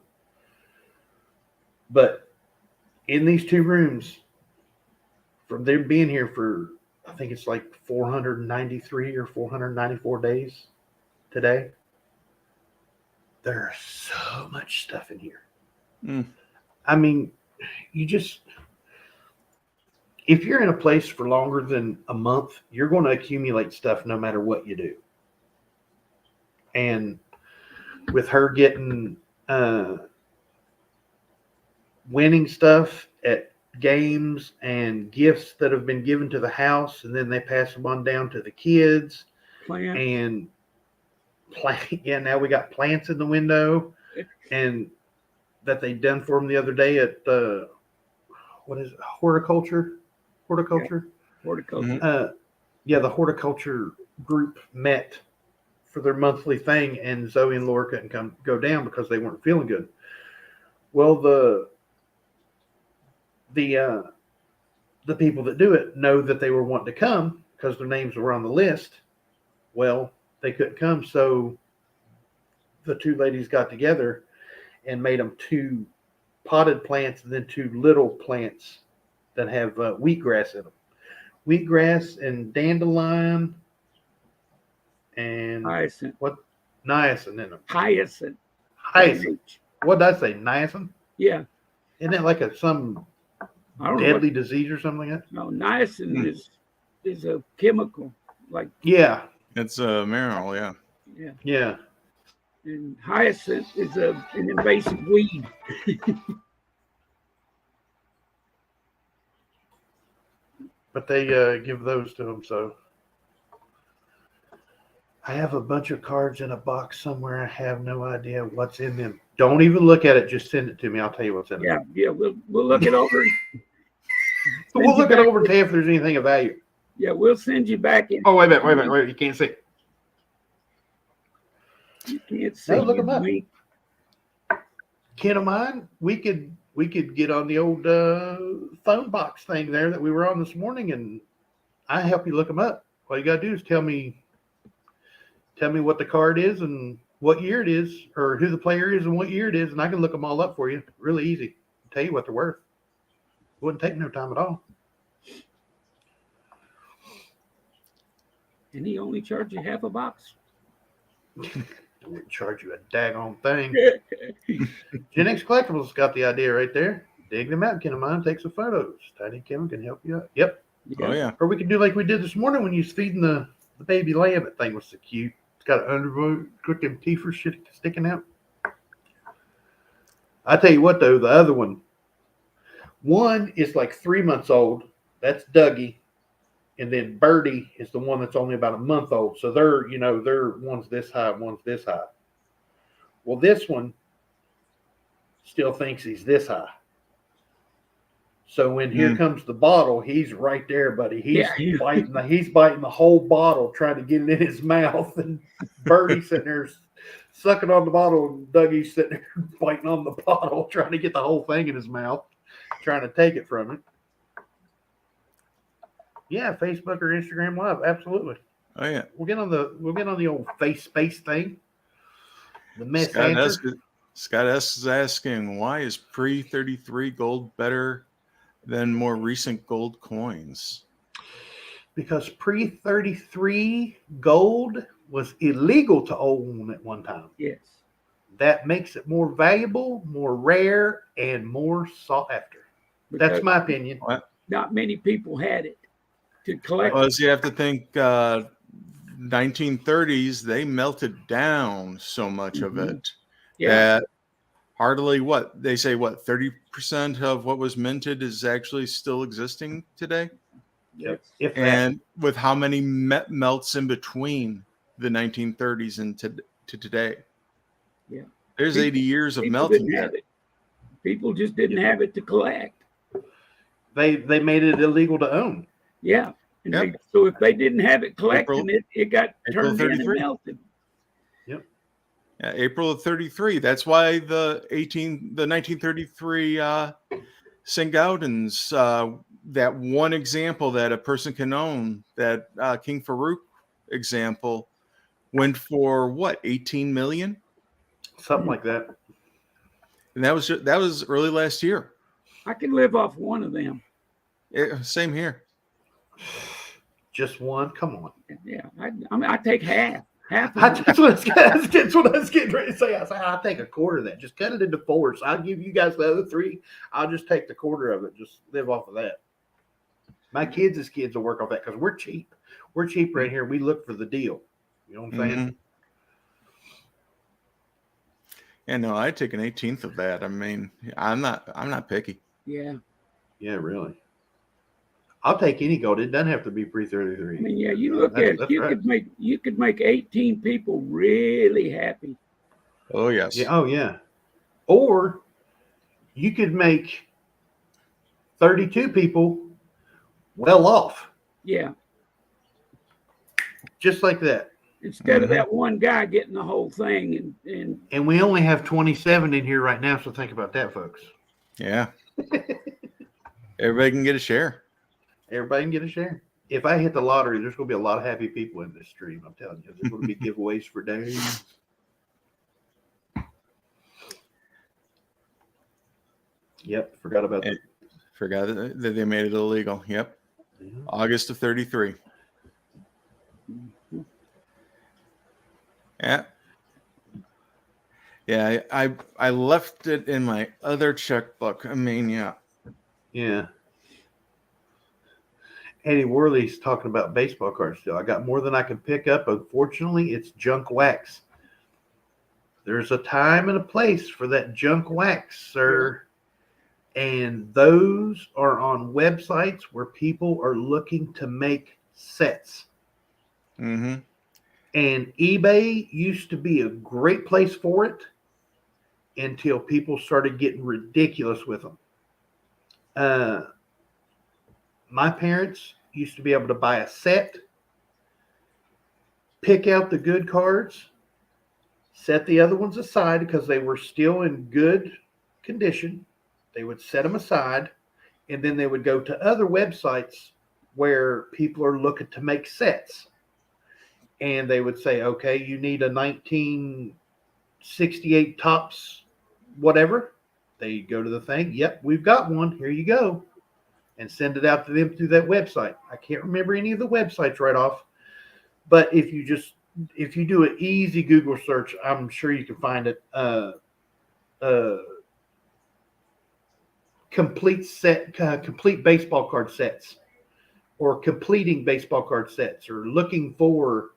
But in these 2 rooms, from them being here for, I think it's like 493 or 494 days today, there's so much stuff in here. I mean, if you're in a place for longer than a month, you're going to accumulate stuff no matter what you do. And with her getting winning stuff at games and gifts that have been given to the house, and then they pass them on down to the kids. Plant. And now we got plants in the window, and that they done for them the other day at what is it? Horticulture. Horticulture. The horticulture group met for their monthly thing, and Zoey and Laura couldn't go down because they weren't feeling good. Well, the people that do it know that they were wanting to come because their names were on the list. Well, they couldn't come, so the 2 ladies got together and made them 2 potted plants and then 2 little plants that have wheatgrass in them. Wheatgrass and dandelion and Hyacinth. What? Niacin in them. Hyacinth. What did I say? Niacin? Yeah. Isn't that like some deadly disease or something like that? No, niacin is a chemical. Yeah. It's mineral, yeah. Yeah. Yeah. And hyacinth is an invasive weed. but they give those to them. So I have a bunch of cards in a box somewhere. I have no idea what's in them. Don't even look at it. Just send it to me. I'll tell you what's in it. Yeah. We'll look it over. We'll look it over and tell you if there's anything of value. Yeah, we'll send you back in. Oh, wait a minute. You can't see. You can't see. No, look them up. Me. Ken of mine, we could get on the old phone box thing there that we were on this morning, and I help you look them up. All you gotta do is tell me what the card is and what year it is, or who the player is and what year it is, and I can look them all up for you. Really easy. Tell you what they're worth. Wouldn't take no time at all. And he only charged you half a box. Wouldn't charge you a daggone thing. Gen X Collectibles got the idea right there. Dig them out, Ken of mine. Take some photos. Tiny Kim can help you out. Yep. Oh yeah. Or we could do like we did this morning when you was feeding the baby lamb. That thing was so cute. It's got an underwood, got them teeth sticking out. I tell you what though, the other one is like 3 months old. That's Dougie. And then Birdie is the one that's only about a month old. So they're one's this high, one's this high. Well, this one still thinks he's this high. So when here comes the bottle, he's right there, buddy. He's biting the whole bottle, trying to get it in his mouth. And Birdie's sitting there sucking on the bottle, and Dougie's sitting there biting on the bottle, trying to get the whole thing in his mouth, trying to take it from him. Yeah, Facebook or Instagram Live, absolutely. Oh yeah. We'll get on the old face space thing. The mess Scott S is asking, why is pre-33 gold better than more recent gold coins? Because pre-33 gold was illegal to own at one time. Yes. That makes it more valuable, more rare, and more sought after. Because that's my opinion. What? Not many people had it to collect. Well, you have to think 1930s, they melted down so much of it that hardly 30% of what was minted is actually still existing today. Yep. And with how many melts in between the 1930s and to today. Yeah. There's 80 years of melting there. People just didn't have it to collect. They made it illegal to own. Yeah. And so if they didn't have it collecting it got turned in and melted. Yep. Yeah, April of 33. That's why the 1933 Singaudens, that one example that a person can own, that King Farouk example, went for what, 18 million? Something like that. And that was early last year. I can live off one of them. Same here. Just one? Come on. Yeah, I take half. Half. That's what I was getting ready to say. I say I'll take a quarter of that. Just cut it into fours. I'll give you guys the other three. I'll just take the quarter of it. Just live off of that. My kids' kids will work off that because we're cheap. We're cheap right here. We look for the deal. You know what I'm saying? Mm-hmm. Yeah, no, I'd take an 18th of that. I mean, I'm not picky. Yeah. Yeah, really. I'll take any gold. It doesn't have to be pre-33. I mean, yeah, you look at it. You could make 18 people really happy. Oh yes. Yeah. Oh yeah. Or you could make 32 people well off. Yeah. Just like that. Instead of that one guy getting the whole thing, and we only have 27 in here right now, so think about that, folks. Yeah. Everybody can get a share. Everybody can get a share. If I hit the lottery, there's going to be a lot of happy people in this stream. I'm telling you, there's going to be giveaways for days. Yep, forgot about that. Forgot that they made it illegal. Yep. Yeah. August of 33. Yeah. Yeah, I left it in my other checkbook. I mean, yeah. Yeah. Eddie Worley's talking about baseball cards still. I got more than I can pick up. Unfortunately, it's junk wax. There's a time and a place for that junk wax, sir. And those are on websites where people are looking to make sets. Mm-hmm. And eBay used to be a great place for it until people started getting ridiculous with them. My parents used to be able to buy a set, pick out the good cards, set the other ones aside because they were still in good condition. They would set them aside, and then they would go to other websites where people are looking to make sets. And they would say, okay, you need a 1968 Topps whatever. They go to the thing. Yep, we've got one. Here you go. And send it out to them through that website. I can't remember any of the websites right off. But if you do an easy Google search, I'm sure you can find it. Complete baseball card sets, or completing baseball card sets, or looking for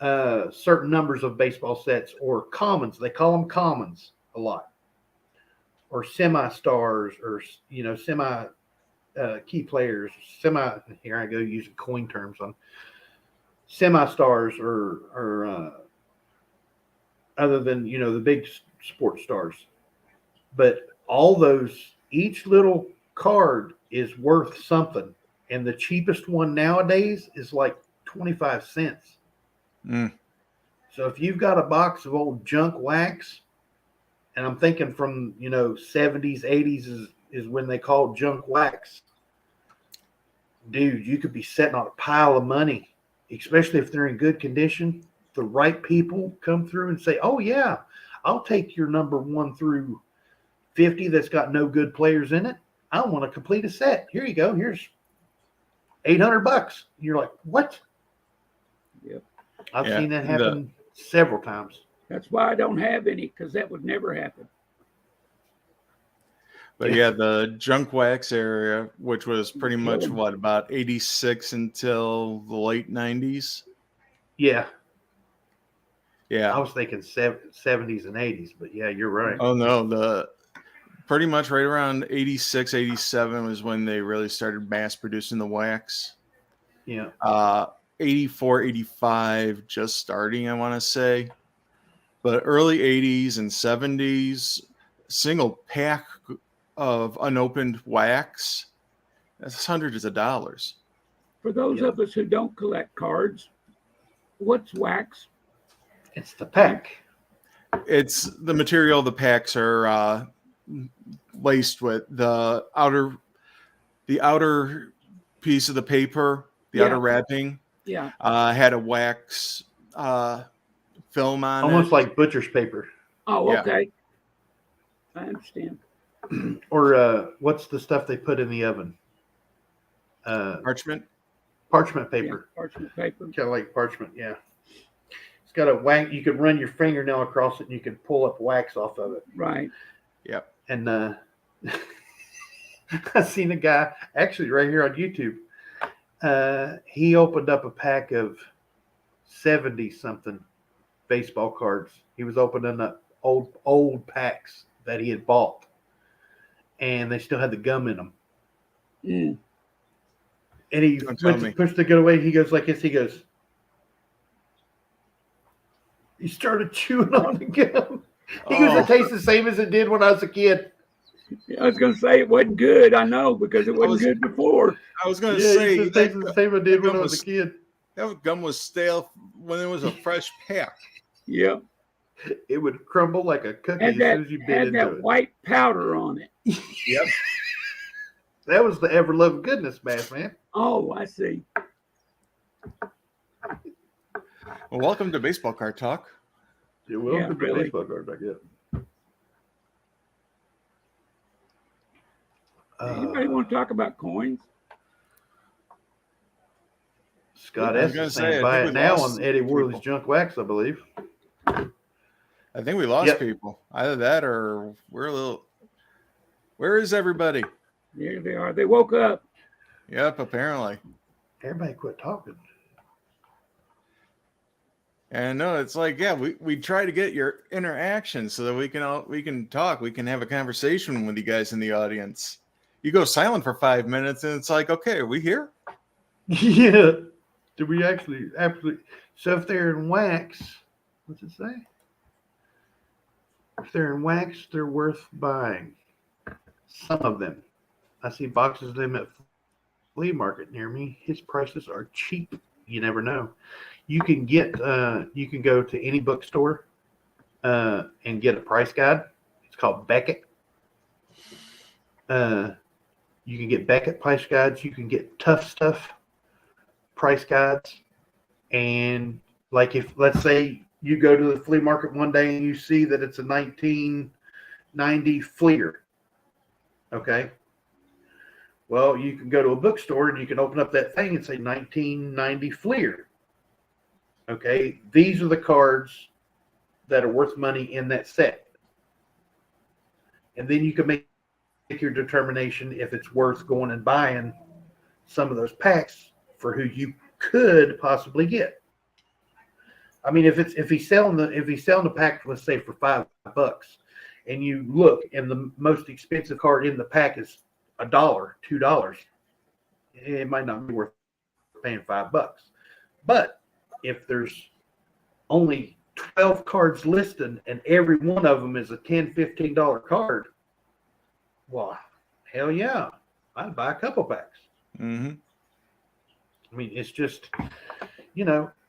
certain numbers of baseball sets, or commons. They call them commons a lot, or semi-stars, or semi key players. Here I go using coin terms on semi-stars, or other than the big sports stars. But all those, each little card is worth something, and the cheapest one nowadays is like 25 cents. So if you've got a box of old junk wax, and I'm thinking from 70s, 80s is when they called junk wax, dude, you could be setting on a pile of money, especially if they're in good condition. The right people come through and say, oh yeah, I'll take your number 1 through 50 that's got no good players in it. I want to complete a set. Here you go. Here's $800. You're like, what? Yep. I've seen that happen several times. That's why I don't have any, because that would never happen. But yeah, the junk wax area, which was pretty much about 86 until the late 90s. Yeah. Yeah. I was thinking 70s and 80s, but yeah, you're right. Oh no, pretty much right around 86, 87 was when they really started mass producing the wax. Yeah. 84, 85 just starting, I want to say. But early 80s and 70s, single pack of unopened wax, that's hundreds of dollars. For those of us who don't collect cards, what's wax? It's the pack. It's the material the packs are laced with. The outer piece of the paper, the outer wrapping, had a wax film on it. Almost like butcher's paper. Oh, okay. I understand. Or what's the stuff they put in the oven? Parchment paper. Yeah, parchment paper. Kind of like parchment, yeah. It's got a wax. You could run your fingernail across it, and you could pull up wax off of it. Right. Yep. And I seen a guy actually right here on YouTube. He opened up a pack of 70-something baseball cards. He was opening up old packs that he had bought, and they still had the gum in them. Mm. And he went to push the gun away. He goes like this. He goes. He started chewing on the gum. He goes, it tastes the same as it did when I was a kid. I was going to say it wasn't good. I know, because it wasn't good before. I was going to say it tastes the same as it did when I was a kid. That gum was stale when it was a fresh pack. Yeah. It would crumble like a cookie as soon as you bit into it. Had that white powder on it. Yep. That was the ever-loving goodness mask, man. Oh, I see. Well, welcome to Baseball Card Talk. Yeah, welcome to Baseball Card Talk, yeah. Anybody want to talk about coins? Scott S. is saying buy it now on Eddie Worley's Junk Wax, I believe. I think we lost people. Either that or we're a little... Where is everybody? There they are. They woke up. Yep, apparently. Everybody quit talking. And no, it's like, yeah, we try to get your interaction so that we can talk, we can have a conversation with you guys in the audience. You go silent for 5 minutes, and it's like, okay, are we here? Yeah. Do we actually absolutely? So if they're in wax, what's it say? If they're in wax, they're worth buying. Some of them. I see boxes of them at flea market near me. His prices are cheap. You never know. You can go to any bookstore and get a price guide. It's called Beckett. You can get Beckett price guides. You can get Tough Stuff price guides. And like if, let's say, you go to the flea market one day and you see that it's a 1990 Fleer. Okay. Well, you can go to a bookstore and you can open up that thing and say 1990 Fleer. Okay, these are the cards that are worth money in that set. And then you can make your determination if it's worth going and buying some of those packs for who you could possibly get. I mean, if he's selling the pack, let's say for $5, and you look and the most expensive card in the pack is $1, $2, it might not be worth paying $5. But if there's only 12 cards listed and every one of them is a $10, $15 card, well, hell yeah, I'd buy a couple packs. Mm-hmm. I mean, it's just,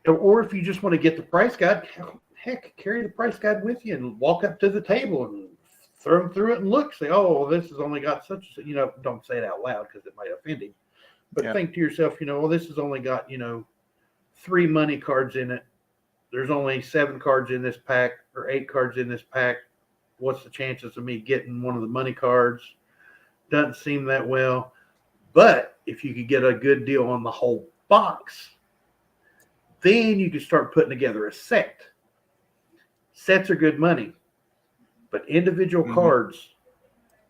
or if you just want to get the price guide, heck, carry the price guide with you and walk up to the table and throw them through it and look, say, oh, well, this has only got such, don't say it out loud because it might offend him. But think to yourself, well, this has only got, 3 money cards in it. There's only 7 cards in this pack or 8 cards in this pack. What's the chances of me getting one of the money cards? Doesn't seem that well. But if you could get a good deal on the whole box, then you can start putting together a set. Sets are good money, but individual cards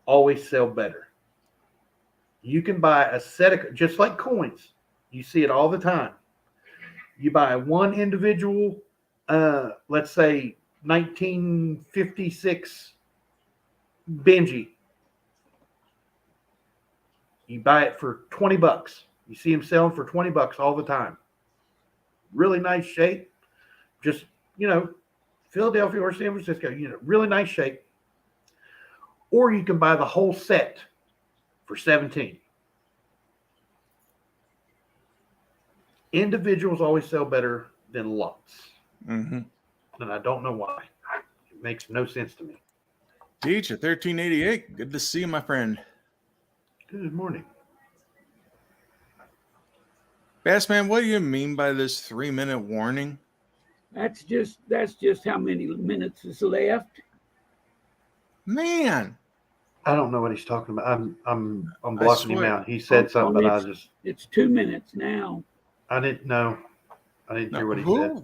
always sell better. You can buy a set of, just like coins. You see it all the time. You buy one individual, let's say 1956 Benji. You buy it for $20. You see them selling for $20 all the time. Really nice shape. Just, Philadelphia or San Francisco, really nice shape. Or you can buy the whole set for $17. Individuals always sell better than lots. Mm-hmm. And I don't know why. It makes no sense to me. Teacher, 1388. Good to see you, my friend. Good morning. Bassman, what do you mean by this 3-minute warning? That's just how many minutes is left. Man. I don't know what he's talking about. I'm blocking him out. He said something, but it's 2 minutes now. I didn't know. I didn't hear what he said.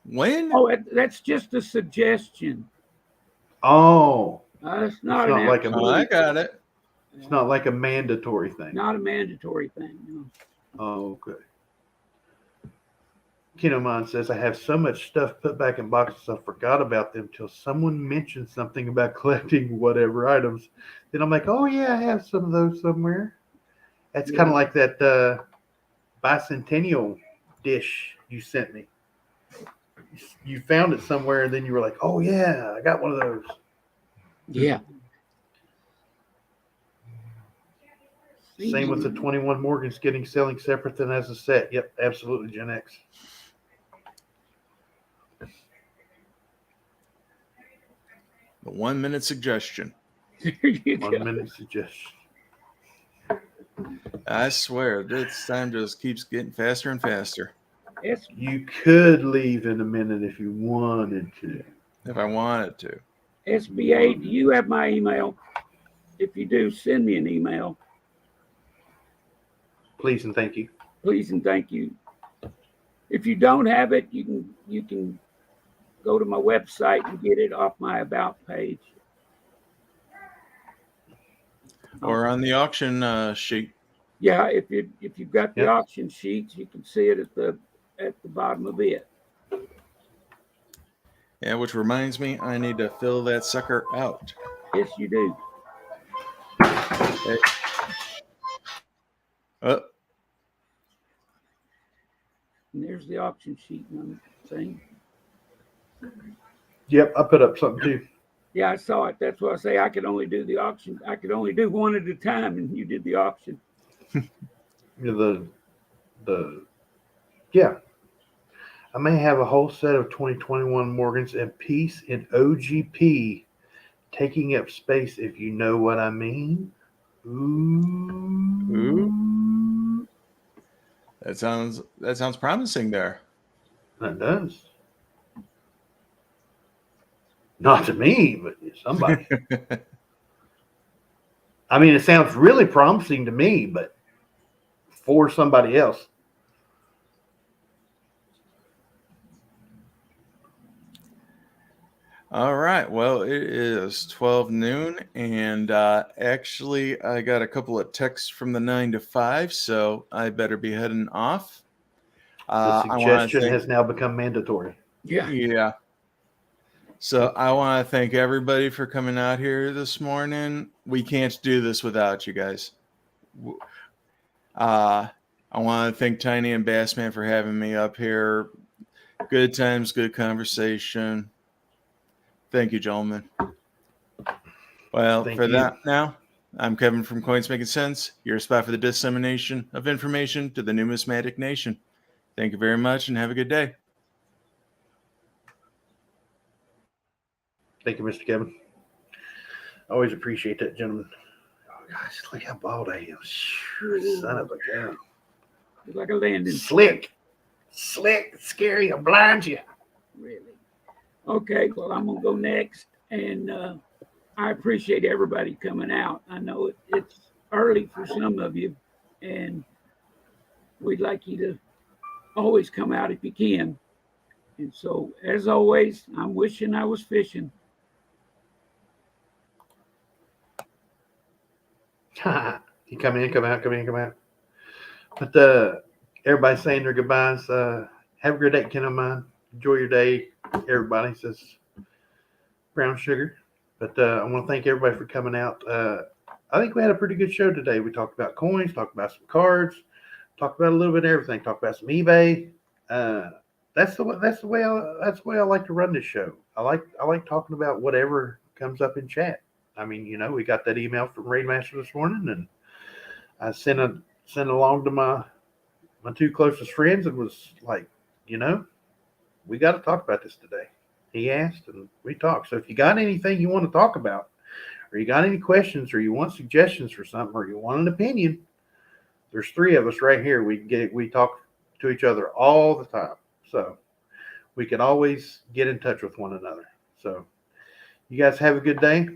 When? Oh, that's just a suggestion. Oh. It's not like I got it. It's not like a mandatory thing. Not a mandatory thing. No. Oh, okay. Kinomon says, I have so much stuff put back in boxes, I forgot about them till someone mentioned something about collecting whatever items. Then I'm like, oh, yeah, I have some of those somewhere. That's kind of like that bicentennial dish you sent me. You found it somewhere, and then you were like, oh, yeah, I got one of those. Yeah. Same with the 21 Morgans selling separate than as a set. Yep, absolutely, Gen X. The 1 minute suggestion. There you 1 go. minute suggestion. I swear, this time just keeps getting faster and faster. You could leave in a minute if you wanted to. If I wanted to. SBA, do you have my email? If you do, send me an email. Please and thank you. Please and thank you. If you don't have it, you can go to my website and get it off my About page. Or on the auction sheet. Yeah, if you've got the auction sheets, you can see it at the bottom of it. Yeah, which reminds me, I need to fill that sucker out. Yes, you do. Okay. Oh, And there's the auction sheet and thing. Yep, I put up something too. Yeah, I saw it. That's why I say I could only do the auction. I could only do one at a time, and you did the auction. Yeah. I may have a whole set of 2021 Morgans and piece in OGP taking up space, if you know what I mean. Ooh. that sounds promising there. That does. Not to me, but to somebody. I mean, it sounds really promising to me, but for somebody else. All right. Well, it is 12 noon, and actually, I got a couple of texts from the 9 to 5, so I better be heading off. The suggestion has now become mandatory. Yeah. So I want to thank everybody for coming out here this morning. We can't do this without you guys. I want to thank Tiny and Bassman for having me up here. Good times, good conversation. Thank you, gentlemen. Well, Thank for you. that now, I'm Kevin from Coins Making Sense, your spot for the dissemination of information to the numismatic nation. Thank you very much and have a good day. Thank you, Mr. Kevin. I always appreciate that, gentleman. Oh, gosh, look how bald I am. Son of a gun. It's like a landing. Slick, scary, I'll blind you. Really. Okay, well, I'm going to go next. And I appreciate everybody coming out. I know it's early for some of you, and we'd like you to always come out if you can. And so, as always, I'm wishing I was fishing. You come in, come out. But everybody's saying their goodbyes. Have a great day, Ken of mine. Enjoy your day. Everybody says brown sugar. But I want to thank everybody for coming out. I think we had a pretty good show today. We talked about coins, talked about some cards, talked about a little bit of everything, talked about some eBay. That's the way I like to run this show. I like talking about whatever comes up in chat. I mean, we got that email from Raidmaster this morning, and I sent along to my two closest friends and was like, we got to talk about this today. He asked, and we talked. So if you got anything you want to talk about, or you got any questions, or you want suggestions for something, or you want an opinion, there's three of us right here. We talk to each other all the time. So we can always get in touch with one another. So you guys have a good day.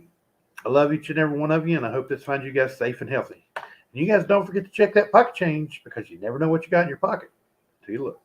I love each and every one of you, and I hope this finds you guys safe and healthy. And you guys don't forget to check that pocket change, because you never know what you got in your pocket until you look.